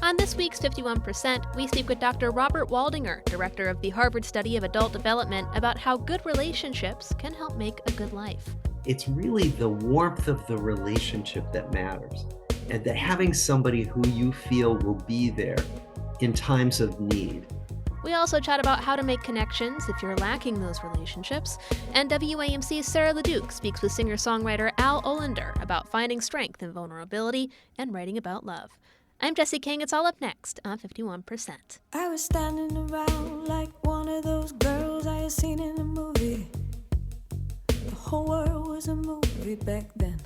On this week's 51%, we speak with Dr. Robert Waldinger, director of the Harvard Study of Adult Development, about how good relationships can help make a good life. It's really the warmth of the relationship that matters, and that having somebody who you feel will be there in times of need. We also chat about how to make connections if you're lacking those relationships, and WAMC's Sarah LaDuke speaks with singer-songwriter Olender about finding strength in vulnerability and writing about love. I'm Jessie King. It's all up next on 51%. I was standing around like one of those girls I had seen in a movie. The whole world was a movie back then.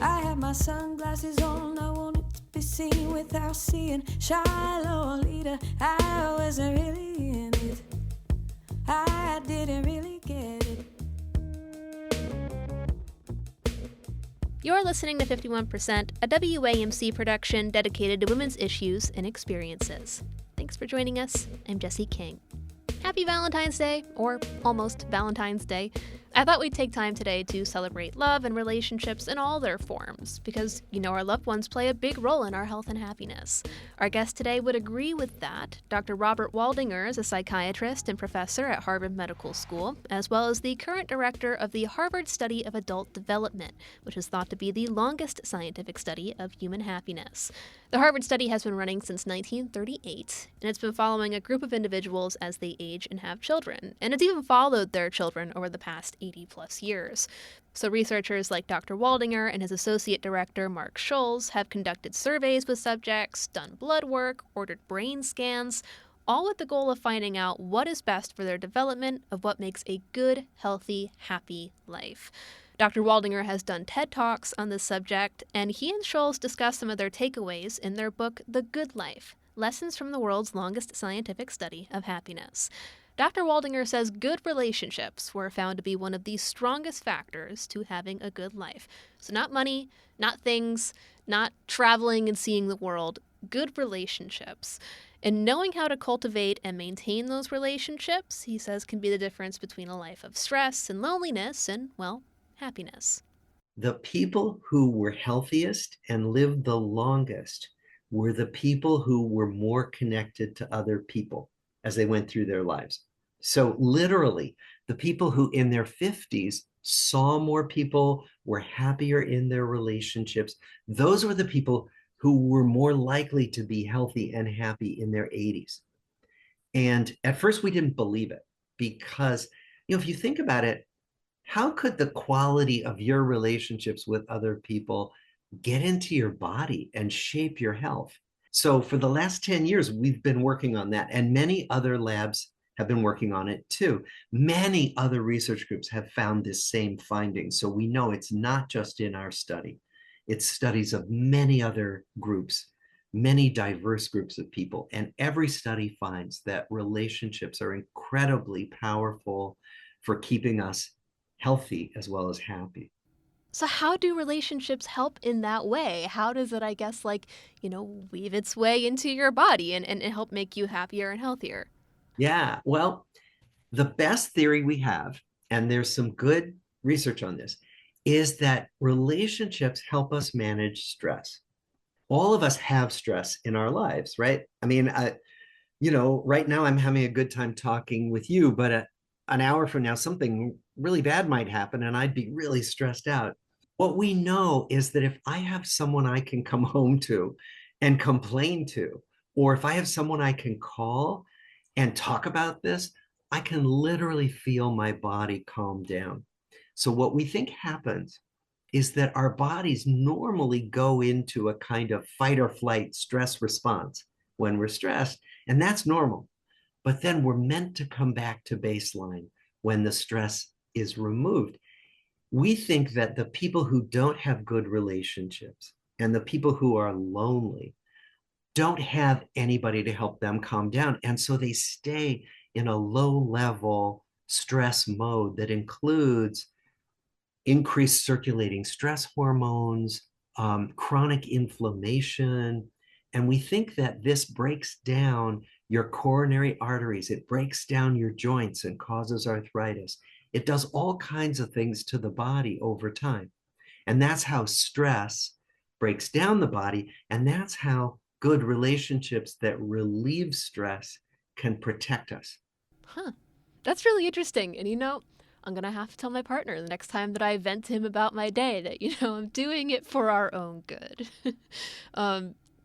I had my sunglasses on, I wanted to be seen without seeing shy Lolita. I wasn't really in it, I didn't really get it. You're listening to 51%, a WAMC production dedicated to women's issues and experiences. Thanks for joining us. I'm Jessie King. Happy Valentine's Day, or almost Valentine's Day. I thought we'd take time today to celebrate love and relationships in all their forms, because, our loved ones play a big role in our health and happiness. Our guest today would agree with that. Dr. Robert Waldinger is a psychiatrist and professor at Harvard Medical School, as well as the current director of the Harvard Study of Adult Development, which is thought to be the longest scientific study of human happiness. The Harvard study has been running since 1938, and it's been following a group of individuals as they age and have children, and it's even followed their children over the past 80-plus years. So researchers like Dr. Waldinger and his associate director, Marc Schulz, have conducted surveys with subjects, done blood work, ordered brain scans, all with the goal of finding out what is best for their development of what makes a good, healthy, happy life. Dr. Waldinger has done TED Talks on this subject, and he and Schulz discuss some of their takeaways in their book, The Good Life: Lessons from the World's Longest Scientific Study of Happiness. Dr. Waldinger says good relationships were found to be one of the strongest factors to having a good life. So not money, not things, not traveling and seeing the world, good relationships. And knowing how to cultivate and maintain those relationships, he says, can be the difference between a life of stress and loneliness and, happiness. The people who were healthiest and lived the longest were the people who were more connected to other people as they went through their lives. So literally, the people who in their 50s saw more people, were happier in their relationships, those were the people who were more likely to be healthy and happy in their 80s. And at first we didn't believe it because, if you think about it, how could the quality of your relationships with other people get into your body and shape your health? So for the last 10 years, we've been working on that, and many other labs have been working on it too. Many other research groups have found this same finding. So we know it's not just in our study. It's studies of many other groups, many diverse groups of people. And every study finds that relationships are incredibly powerful for keeping us healthy as well as happy. So how do relationships help in that way? How does it, weave its way into your body and help make you happier and healthier? Yeah, well, the best theory we have, and there's some good research on this, is that relationships help us manage stress. All of us have stress in our lives, right? Right now I'm having a good time talking with you, but an hour from now, something really bad might happen and I'd be really stressed out. What we know is that if I have someone I can come home to and complain to, or if I have someone I can call and talk about this, I can literally feel my body calm down. So what we think happens is that our bodies normally go into a kind of fight or flight stress response when we're stressed, and that's normal. But then we're meant to come back to baseline when the stress is removed. We think that the people who don't have good relationships and the people who are lonely don't have anybody to help them calm down. And so they stay in a low-level stress mode that includes increased circulating stress hormones, chronic inflammation. And we think that this breaks down your coronary arteries. It breaks down your joints and causes arthritis. It does all kinds of things to the body over time. And that's how stress breaks down the body. And that's how good relationships that relieve stress can protect us. Huh. That's really interesting. And I'm going to have to tell my partner the next time that I vent to him about my day that, I'm doing it for our own good.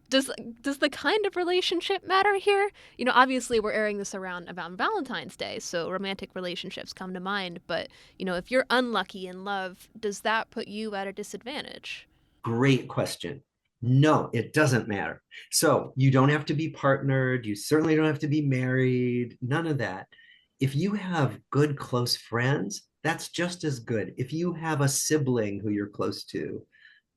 Does the kind of relationship matter here? Obviously we're airing this around Valentine's Day, so romantic relationships come to mind. But, if you're unlucky in love, does that put you at a disadvantage? Great question. No, it doesn't matter. So you don't have to be partnered. You certainly don't have to be married. None of that. If you have good, close friends, that's just as good. If you have a sibling who you're close to,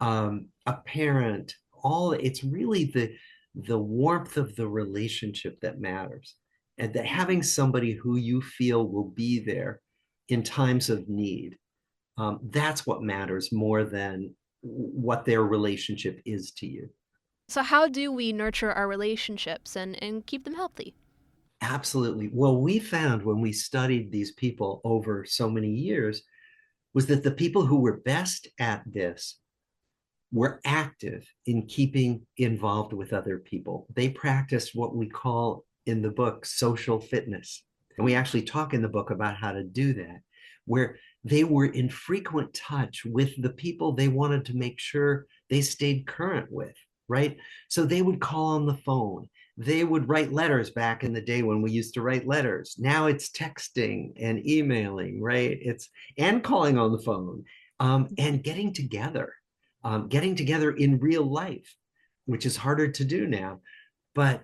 a parent, it's really the warmth of the relationship that matters. And that having somebody who you feel will be there in times of need, that's what matters more than what their relationship is to you. So how do we nurture our relationships and keep them healthy? Absolutely. Well, we found when we studied these people over so many years was that the people who were best at this were active in keeping involved with other people. They practiced what we call in the book social fitness. And we actually talk in the book about how to do that, where they were in frequent touch with the people they wanted to make sure they stayed current with, right? So they would call on the phone. They would write letters back in the day when we used to write letters. Now it's texting and emailing, right? And calling on the phone, and getting together in real life, which is harder to do now. But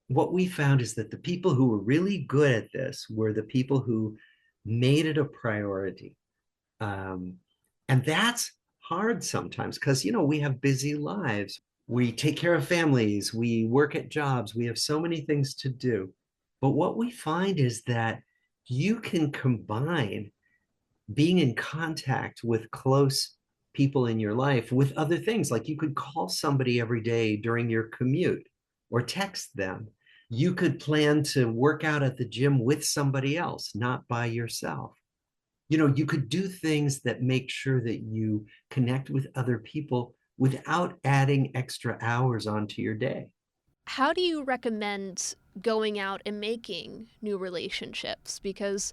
what we found is that the people who were really good at this were the people who made it a priority. And that's hard sometimes because, we have busy lives. We take care of families, we work at jobs, we have so many things to do. But what we find is that you can combine being in contact with close people in your life with other things. Like you could call somebody every day during your commute or text them. You could plan to work out at the gym with somebody else, not by yourself. You could do things that make sure that you connect with other people without adding extra hours onto your day. How do you recommend going out and making new relationships? Because,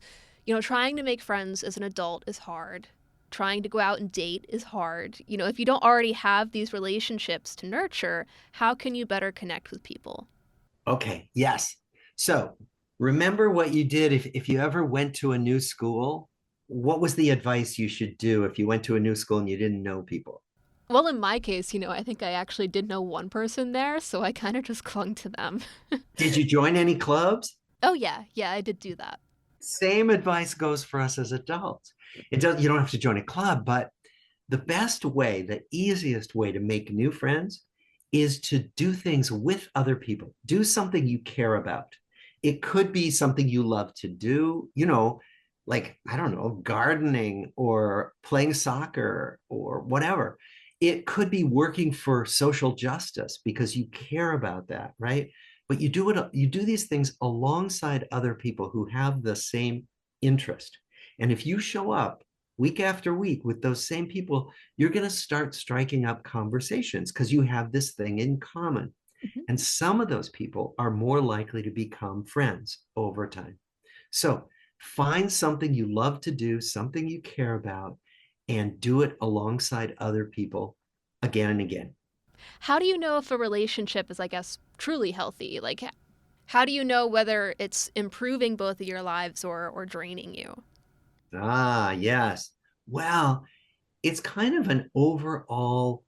trying to make friends as an adult is hard. Trying to go out and date is hard. If you don't already have these relationships to nurture, how can you better connect with people? Okay, yes. So remember what you did if you ever went to a new school. What was the advice you should do if you went to a new school and you didn't know people? Well, in my case, I think I actually did know one person there, so I kind of just clung to them. Did you join any clubs? Oh, yeah, I did do that. Same advice goes for us as adults. You don't have to join a club, but the best way, the easiest way to make new friends is to do things with other people. Do something you care about. It could be something you love to do, like, I don't know, gardening or playing soccer or whatever. It could be working for social justice because you care about that, right? But you do these things alongside other people who have the same interest. And if you show up week after week with those same people, you're going to start striking up conversations because you have this thing in common. Mm-hmm. And some of those people are more likely to become friends over time. So find something you love to do, something you care about, and do it alongside other people again and again. How do you know if a relationship is, I guess, truly healthy? Like, how do you know whether it's improving both of your lives or draining you? Ah, yes. Well, it's kind of an overall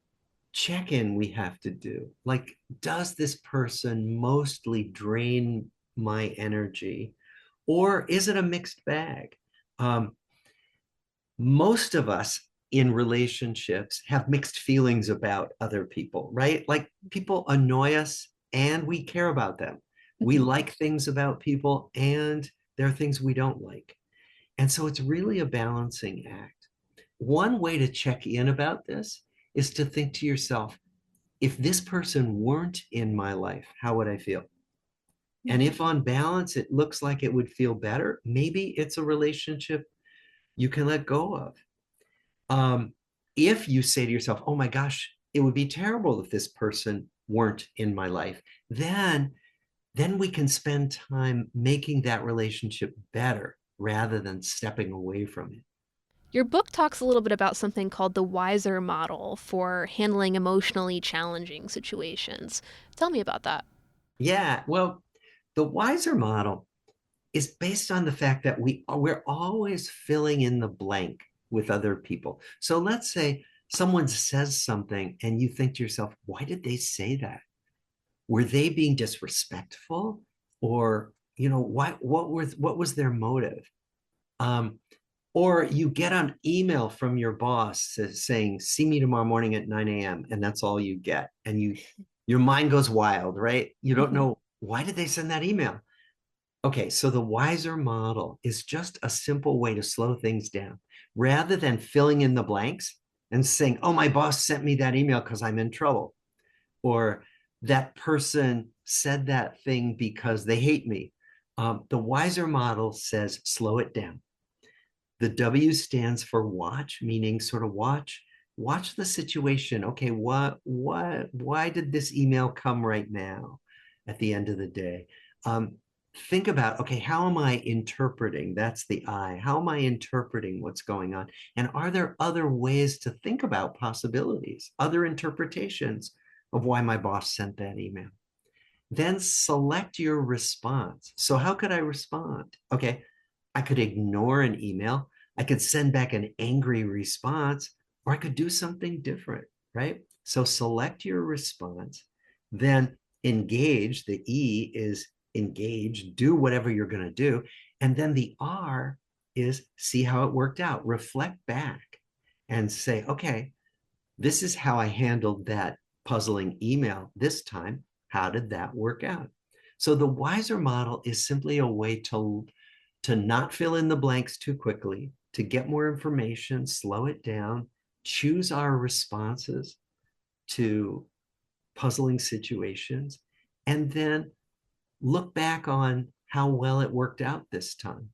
check-in we have to do. Like, does this person mostly drain my energy? Or is it a mixed bag? Most of us in relationships have mixed feelings about other people, right? Like people annoy us and we care about them. We like things about people and there are things we don't like. And so it's really a balancing act. One way to check in about this is to think to yourself, if this person weren't in my life, how would I feel? And if on balance, it looks like it would feel better, maybe it's a relationship you can let go of. If you say to yourself, oh my gosh, it would be terrible if this person weren't in my life. Then we can spend time making that relationship better rather than stepping away from it. Your book talks a little bit about something called the WISER model for handling emotionally challenging situations. Tell me about that. Yeah, well, the WISER model is based on the fact that we're always filling in the blank with other people. So let's say someone says something and you think to yourself, why did they say that? Were they being disrespectful? Or, what was their motive? Or you get an email from your boss saying, see me tomorrow morning at 9 a.m. And that's all you get. And your mind goes wild, right? You don't know, why did they send that email? Okay, so the WISER model is just a simple way to slow things down. Rather than filling in the blanks and saying, oh, my boss sent me that email because I'm in trouble. Or that person said that thing because they hate me. The WISER model says, slow it down. The W stands for watch, meaning sort of watch the situation. Okay, why did this email come right now at the end of the day? Think about, okay, how am I interpreting? That's the I. How am I interpreting what's going on? And are there other ways to think about possibilities, other interpretations of why my boss sent that email? Then select your response. So how could I respond? Okay, I could ignore an email. I could send back an angry response, or I could do something different, right? So select your response, then engage. The E is engage, do whatever you're going to do. And then the R is see how it worked out. Reflect back and say, okay, this is how I handled that puzzling email this time. How did that work out? So the WISER model is simply a way to not fill in the blanks too quickly, to get more information, slow it down, choose our responses to puzzling situations, and then look back on how well it worked out this time.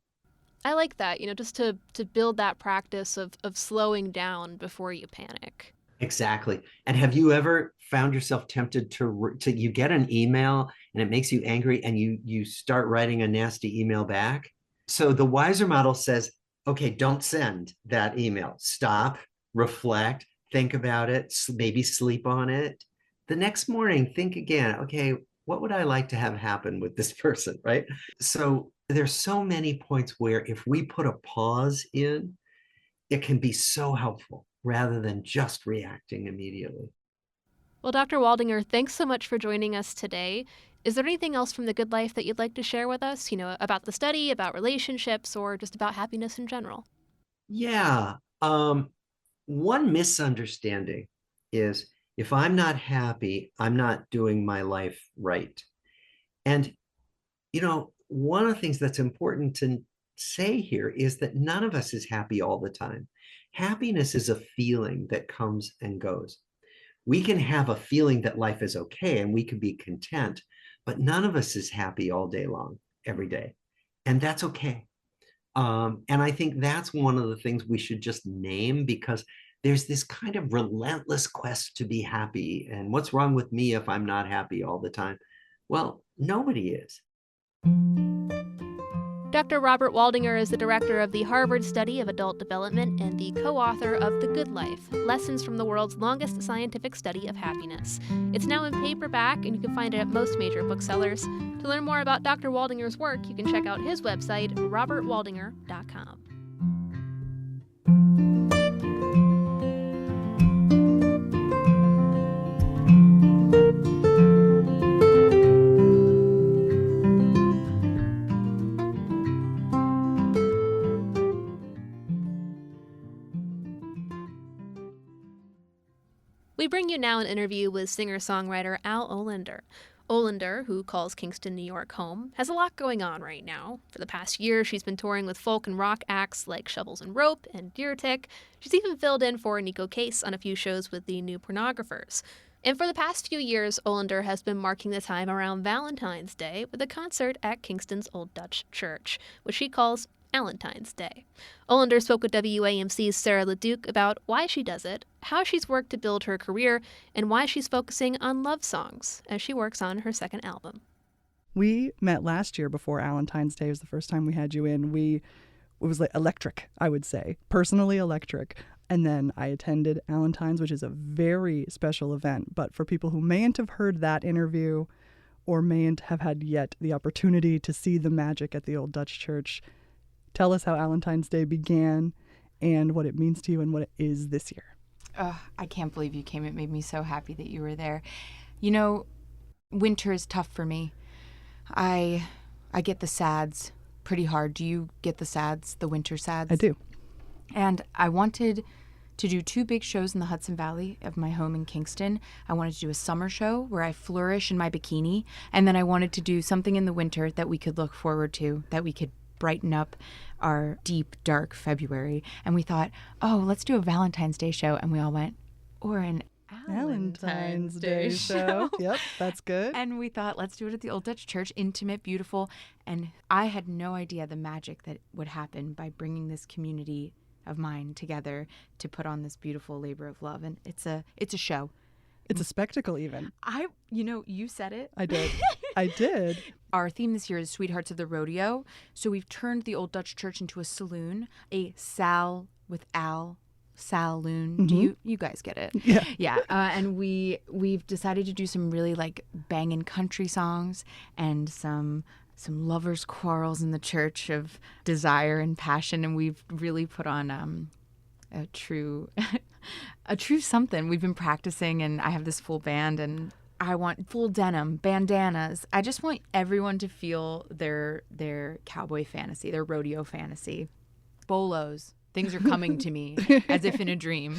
I like that, just to build that practice of slowing down before you panic. Exactly. And have you ever found yourself tempted to you get an email and it makes you angry and you start writing a nasty email back? So the WISER model says, okay, don't send that email. Stop, reflect, think about it, maybe sleep on it. The next morning, think again, okay, what would I like to have happen with this person, right? So there's so many points where if we put a pause in, it can be so helpful rather than just reacting immediately. Well, Dr. Waldinger, thanks so much for joining us today. Is there anything else from the good life that you'd like to share with us, about the study, about relationships, or just about happiness in general? Yeah. One misunderstanding is if I'm not happy, I'm not doing my life right. And, one of the things that's important to say here is that none of us is happy all the time. Happiness is a feeling that comes and goes. We can have a feeling that life is okay and we can be content, but none of us is happy all day long, every day. And that's okay. And I think that's one of the things we should just name, because there's this kind of relentless quest to be happy. And what's wrong with me if I'm not happy all the time? Well, nobody is. Dr. Robert Waldinger is the director of the Harvard Study of Adult Development and the co-author of The Good Life, Lessons from the World's Longest Scientific Study of Happiness. It's now in paperback, and you can find it at most major booksellers. To learn more about Dr. Waldinger's work, you can check out his website, robertwaldinger.com. We bring you now an interview with singer-songwriter Al Olender. Olender, who calls Kingston, New York home, has a lot going on right now. For the past year, she's been touring with folk and rock acts like Shovels and Rope and Deer Tick. She's even filled in for Nico Case on a few shows with the New Pornographers. And for the past few years, Olender has been marking the time around Valentine's Day with a concert at Kingston's Old Dutch Church, which she calls Valentine's Day. Olender spoke with WAMC's Sarah LaDuke about why she does it, how she's worked to build her career, and why she's focusing on love songs as she works on her second album. We met last year before Valentine's Day was the first time we had you in. It was like electric, I would say, personally electric. And then I attended Valentine's, which is a very special event. But for people who mayn't have heard that interview or mayn't have had yet the opportunity to see the magic at the Old Dutch Church, tell us how Valentine's Day began and what it means to you and what it is this year. I can't believe you came. It made me so happy that you were there. You know, winter is tough for me. I get the SADs pretty hard. Do you get the SADs, the winter SADs? I do. And I wanted to do 2 big shows in the Hudson Valley of my home in Kingston. I wanted to do a summer show where I flourish in my bikini. And then I wanted to do something in the winter that we could look forward to, that we could brighten up our deep, dark February. And we thought, oh, let's do a Valentine's Day show. And we all went, or an Valentine's Day show. Yep, that's good. And we thought, let's do it at the Old Dutch Church, intimate, beautiful. And I had no idea the magic that would happen by bringing this community of mine together to put on this beautiful labor of love. And it's a show. It's a spectacle even. You said it. I did. I did. Our theme this year is Sweethearts of the Rodeo. So we've turned the Old Dutch Church into a saloon, a Sal with Al saloon. Mm-hmm. Do you guys get it? Yeah. Yeah. And we've decided to do some really like banging country songs and some lovers' quarrels in the church of desire and passion. And we've really put on a true something. We've been practicing, and I have this full band, and I want full denim, bandanas. I just want everyone to feel their cowboy fantasy, their rodeo fantasy. Bolos. Things are coming to me as if in a dream.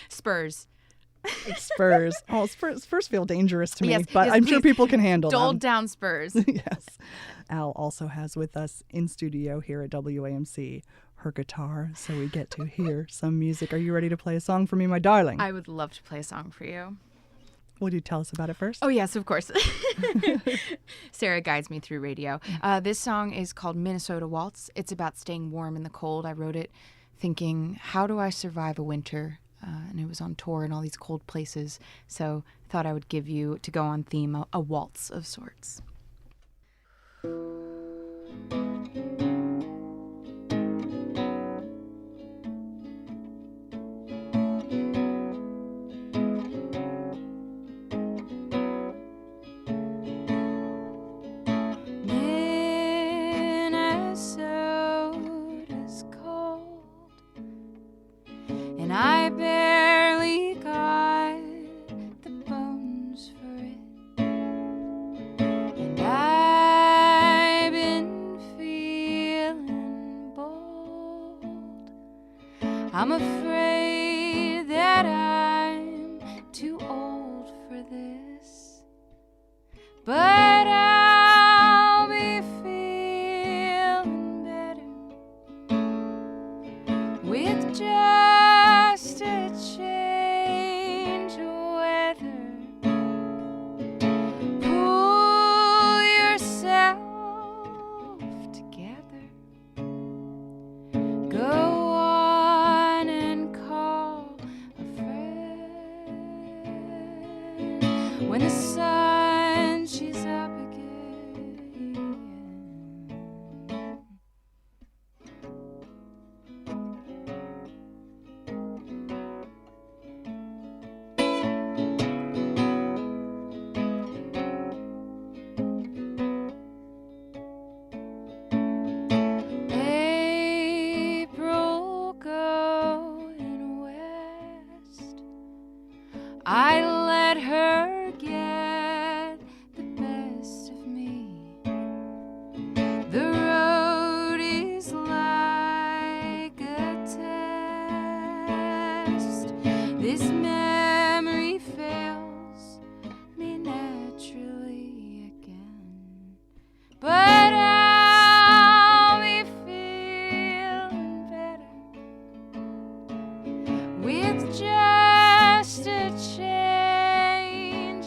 Spurs. Oh, Spurs feel dangerous to me, yes, but yes, I'm sure people can handle them. Doled down Spurs. Yes. Al also has with us in studio here at WAMC her guitar, so we get to hear some music. Are you ready to play a song for me, my darling? I would love to play a song for you. Would you tell us about it first? Oh, yes, of course. Sarah guides me through radio. This song is called Minnesota Waltz. It's about staying warm in the cold. I wrote it thinking, how do I survive a winter? And it was on tour in all these cold places. So I thought I would give you, to go on theme, a waltz of sorts. Minnesota's cold, and I barely got the bones for it. And I've been feeling bold. I'm afraid that I'm too old for this, but I'll be feeling better with just a change of weather. Pull yourself together. Go on and call a friend when the sun she's up again. April going west, I let her get the best of me. The road is like a test. This memory fails me naturally again, but I'll be feeling better with just a change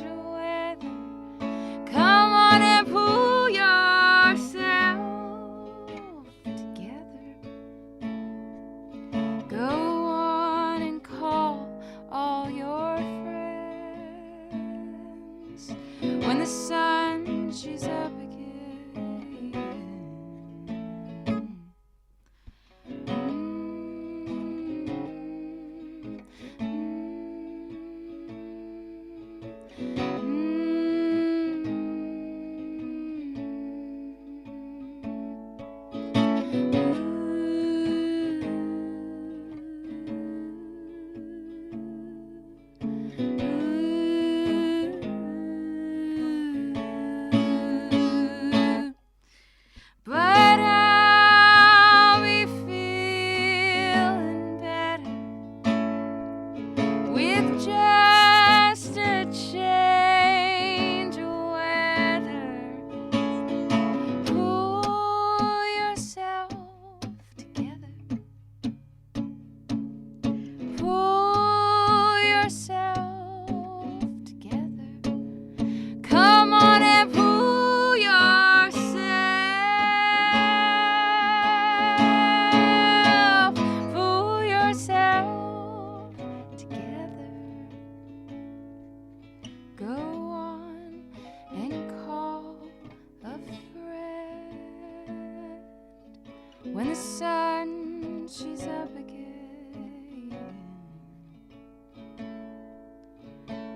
she's up again.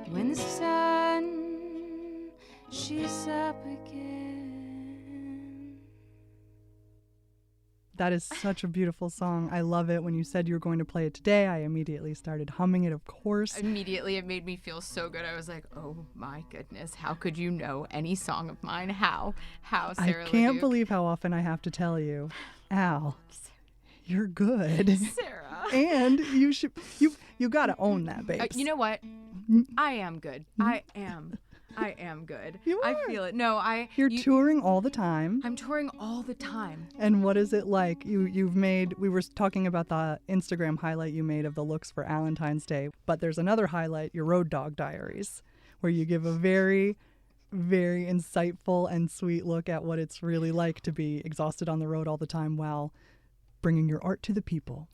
When the sun, she's up again. That is such a beautiful song. I love it. When you said you were going to play it today, I immediately started humming it, of course. Immediately, it made me feel so good. I was like, oh my goodness, how could you know any song of mine? How, Sarah I can't LaDuke? believe how often I have to tell you, Al, you're good. Sarah. And you got to own that, babes. You know what? I am good. I am good. You I are. feel it. No, You're touring all the time. I'm touring all the time. And what is it like? You've made, we were talking about the Instagram highlight you made of the looks for Valentine's Day, but there's another highlight, your Road Dog Diaries, where you give a very, very insightful and sweet look at what it's really like to be exhausted on the road all the time while bringing your art to the people.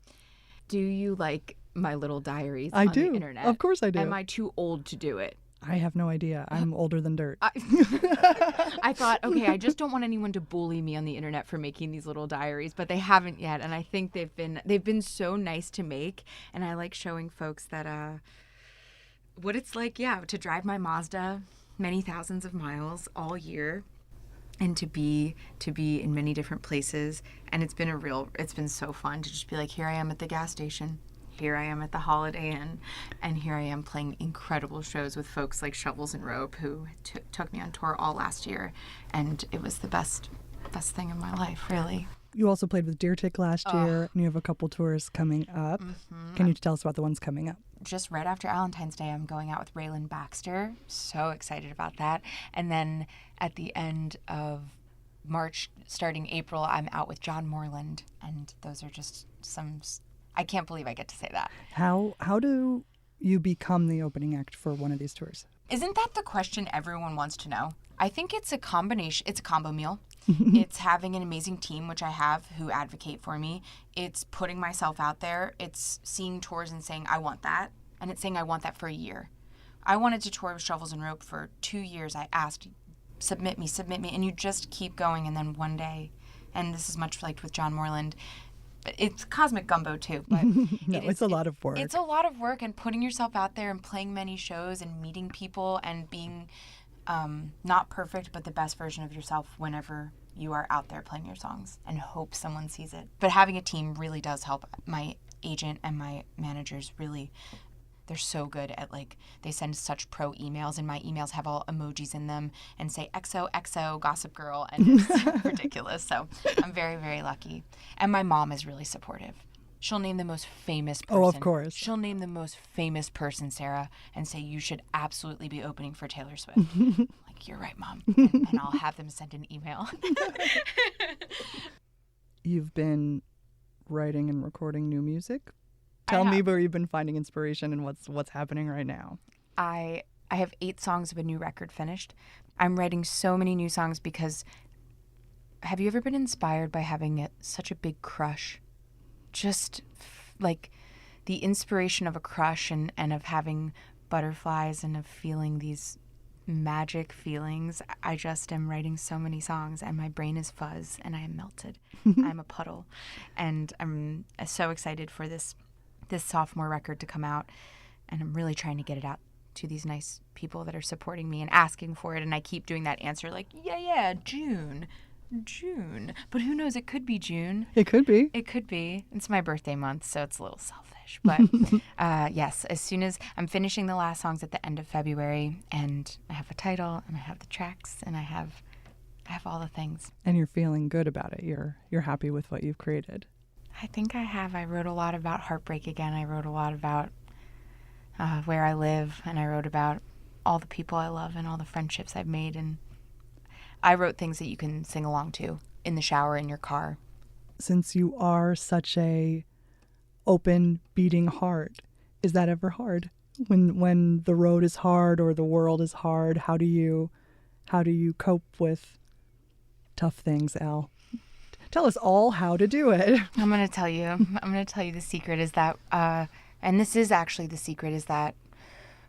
Do you like my little diaries I on do. the internet? Of course I do. Am I too old to do it? I have no idea. I'm older than dirt. I thought, okay, I just don't want anyone to bully me on the internet for making these little diaries, but they haven't yet, and I think they've been so nice to make, and I like showing folks that what it's like, to drive my Mazda many thousands of miles all year, and to be in many different places, and it's been so fun to just be like, here I am at the gas station. Here I am at the Holiday Inn, and here I am playing incredible shows with folks like Shovels and Rope, who took me on tour all last year, and it was the best thing in my life, really. You also played with Deer Tick last year, and you have a couple tours coming up. Mm-hmm. Can you tell us about the ones coming up? Just right after Valentine's Day, I'm going out with Raylan Baxter. So excited about that. And then at the end of March, starting April, I'm out with John Moreland, and those are just some... I can't believe I get to say that. How do you become the opening act for one of these tours? Isn't that the question everyone wants to know? I think it's a combination. It's a combo meal. It's having an amazing team, which I have, who advocate for me. It's putting myself out there. It's seeing tours and saying, I want that. And it's saying, I want that for a year. I wanted to tour with Shovels and Rope for 2 years. I asked, submit me. And you just keep going. And then one day, and this is much like with John Moreland, it's cosmic gumbo too, but it's a lot of work. It's a lot of work, and putting yourself out there and playing many shows and meeting people and being not perfect, but the best version of yourself whenever you are out there playing your songs, and hope someone sees it. But having a team really does help. My agent and my managers really, they're so good at, like, they send such pro emails, and my emails have all emojis in them and say XOXO Gossip Girl, and it's ridiculous. So I'm very, very lucky. And my mom is really supportive. She'll name the most famous person. Oh, of course. She'll name the most famous person, Sarah, and say, you should absolutely be opening for Taylor Swift. Like, you're right, Mom. And I'll have them send an email. You've been writing and recording new music? Tell me where you've been finding inspiration and what's happening right now. I have 8 songs of a new record finished. I'm writing so many new songs because have you ever been inspired by having such a big crush? Just like the inspiration of a crush and of having butterflies and of feeling these magic feelings. I just am writing so many songs, and my brain is fuzz, and I am melted. I'm a puddle. And I'm so excited for this sophomore record to come out, and I'm really trying to get it out to these nice people that are supporting me and asking for it, and I keep doing that answer like, yeah, June, but who knows, it could be June. It could be. It's my birthday month, so it's a little selfish, but yes, as soon as I'm finishing the last songs at the end of February, and I have a title, and I have the tracks, and I have all the things. And you're feeling good about it. You're happy with what you've created. I think I have. I wrote a lot about heartbreak again. I wrote a lot about where I live, and I wrote about all the people I love and all the friendships I've made. And I wrote things that you can sing along to in the shower, in your car. Since you are such a open, beating heart, is that ever hard? When the road is hard or the world is hard, how do you cope with tough things, Al? Tell us all how to do it. I'm going to tell you the secret is that, and this is actually the secret, is that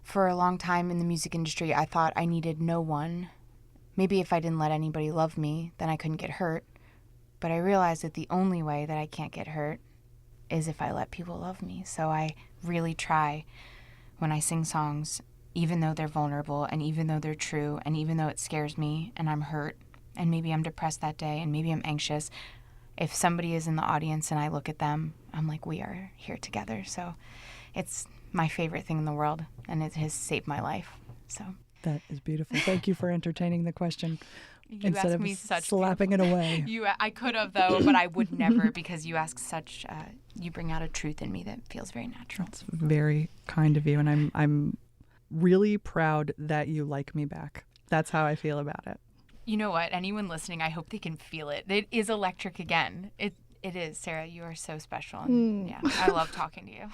for a long time in the music industry, I thought I needed no one. Maybe if I didn't let anybody love me, then I couldn't get hurt. But I realized that the only way that I can't get hurt is if I let people love me. So I really try when I sing songs, even though they're vulnerable and even though they're true and even though it scares me and I'm hurt and maybe I'm depressed that day and maybe I'm anxious, if somebody is in the audience and I look at them, I'm like, we are here together. So it's my favorite thing in the world, and it has saved my life. So that is beautiful. Thank you for entertaining the question. You instead asked of me such slapping it away. I could have, though, but I would never, because you ask such, you bring out a truth in me that feels very natural. That's very kind of you, and I'm really proud that you like me back. That's how I feel about it. You know what? Anyone listening, I hope they can feel it. It is electric again. It is, Sarah. You are so special. And yeah, I love talking to you.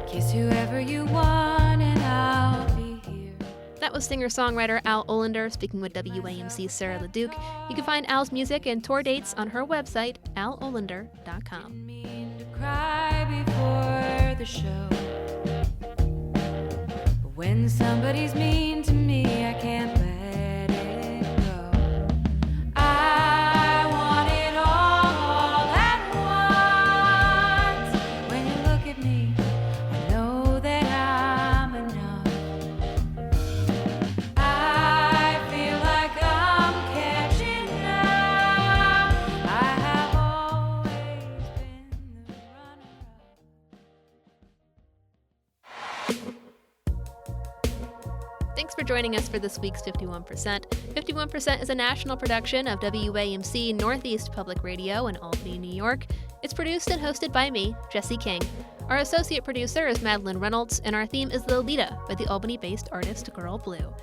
Kiss whoever you want and I'll be here. That was singer-songwriter Al Olender speaking with WAMC's Sarah LaDuke. You can find Al's music and tour dates on her website, alolender.com. Didn't mean to cry before the show. But when somebody's mean to me, I can't let it go. I want it all at once. When you look at me, I know that I'm enough. I feel like I'm catching up. I have always been the runner-up. Thanks for joining us for this week's 51%. 51% is a national production of WAMC Northeast Public Radio in Albany, New York. It's produced and hosted by me, Jesse King. Our associate producer is Madeleine Reynolds, and our theme is Lolita by the Albany-based artist Girl Blue.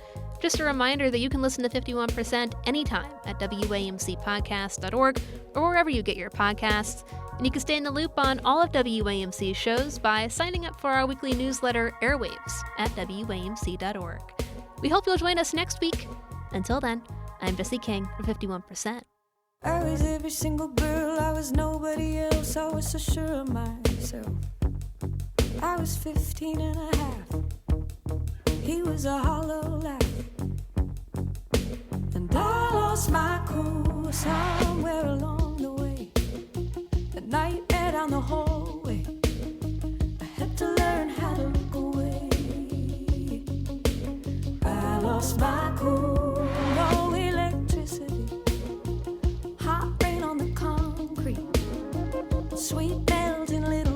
Just a reminder that you can listen to 51% anytime at WAMCpodcast.org or wherever you get your podcasts. And you can stay in the loop on all of WAMC's shows by signing up for our weekly newsletter, Airwaves, at WAMC.org. We hope you'll join us next week. Until then, I'm Jesse King for 51%. I was every single girl, I was nobody else, I was so sure of myself. I was 15 and a half, he was a hollow laugh. And I lost my cool somewhere along the way. The nightmare down the hallway, I had to learn how to look away. I lost my cool, no electricity, hot rain on the concrete, sweet melting little